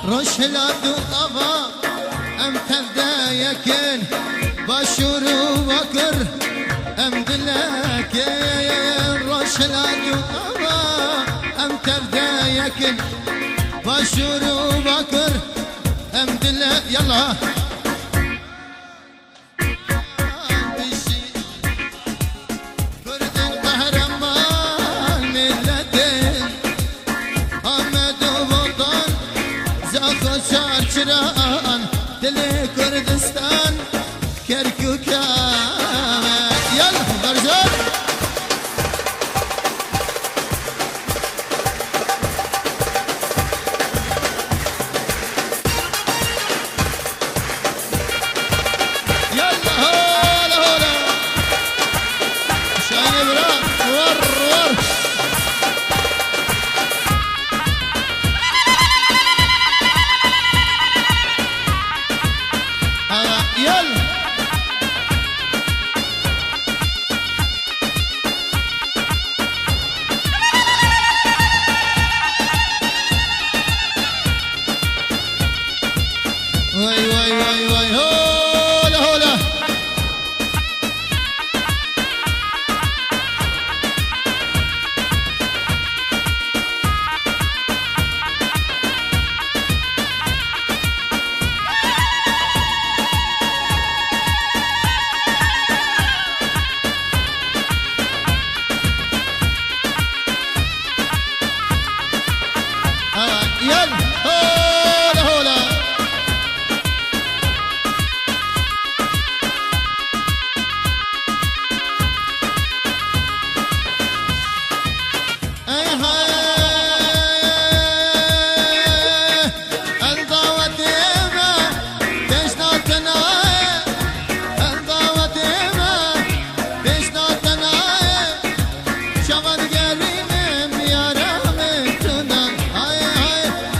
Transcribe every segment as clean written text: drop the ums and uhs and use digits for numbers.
رشلاد وطبا ام تبدايكن بشور وكر ام دلاكن رشلاد وطبا ام تبدايكن بشور وكر ام دلا يلا شران دلي كردستان كركوكا يلا برجال يلا هولا هولا شايني برا ور ور واي واي واي واي هولا هولا يلا هولا هولا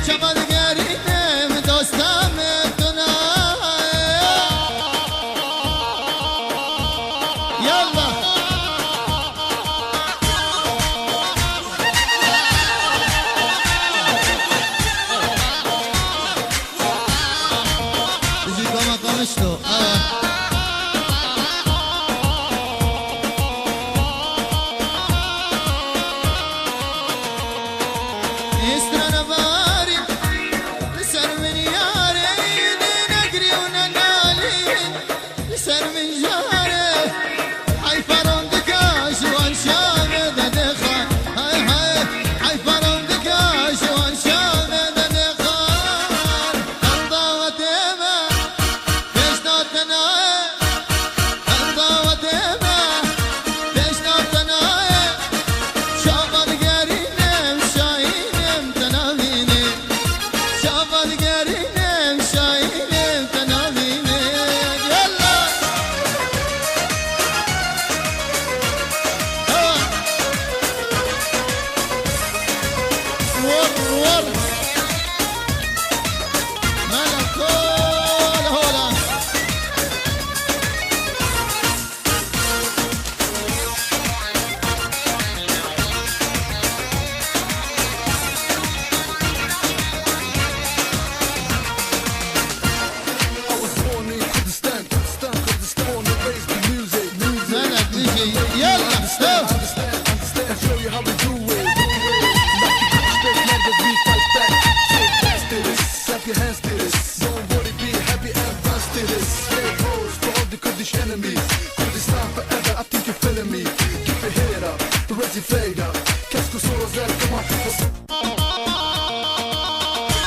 شباب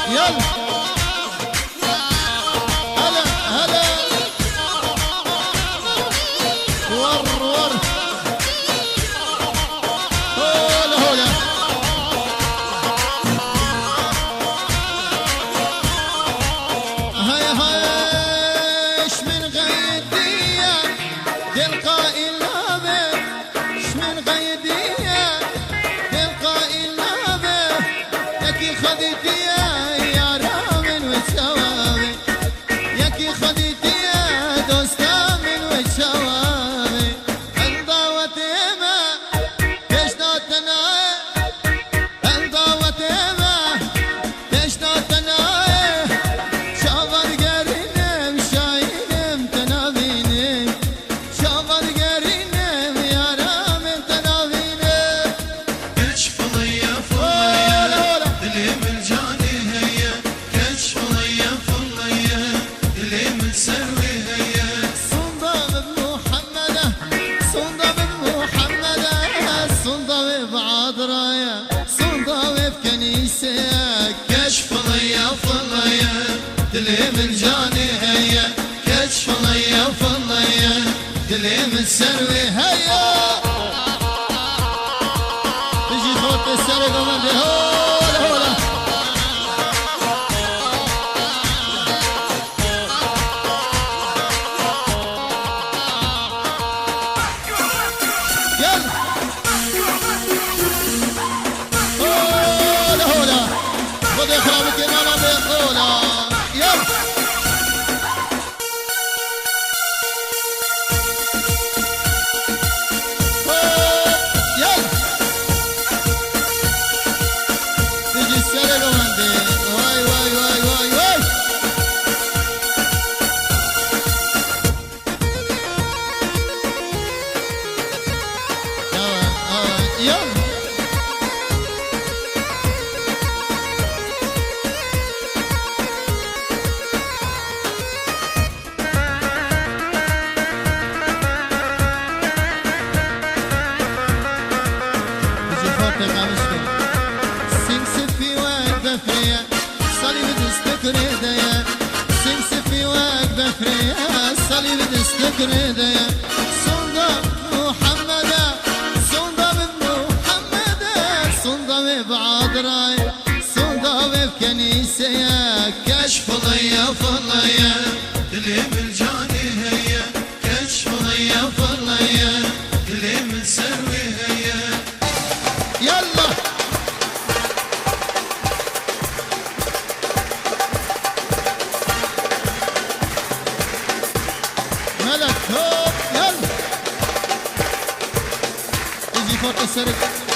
يلا هلا هلا ور ور هولا هولا هيا هيا اش من غيدية تلقائي اللابة اش من غيدية تلقائي اللابة ياكي خذيتي يا رامن وشوابي ياكي خذيتي يا دوستا من وشوابي انضوت ما تشتوت تناي انضوت ما تشتوت تناي شافر قرينم شاينم تنابينم شافر قرينم يا رامن تنابينم كشف ليا فليا اللي من جاني هي كشف ليا فليا اللي من سروي هي صندوق بمحمد صندوق بمحمد صندوق بعذرايا صندوق بكنيسة كشف ليا فليا اللي من جاني هي كشف ليا فليا اللي من سروي هيا تجي خوت السرق ومن هولا هولا يلا هولا هولا خذ اخرامك يا ماما هولا يلا يلا تجي السرق ومن واي واي واي واي واي يلا تجي خوتك عمشتك سنسفي واقفة فريا صليب دستك ريديا سنسفي واقفة فريا صليب دستك ريديا صندوق محمد صندوق محمد صندوق بعذراي صندوق بكنيسة كشف ليا فليا اللي من جاني هي كشف ليا فليا اللي من سروي هي يلا ملك هوب يلا تجي فوق السرق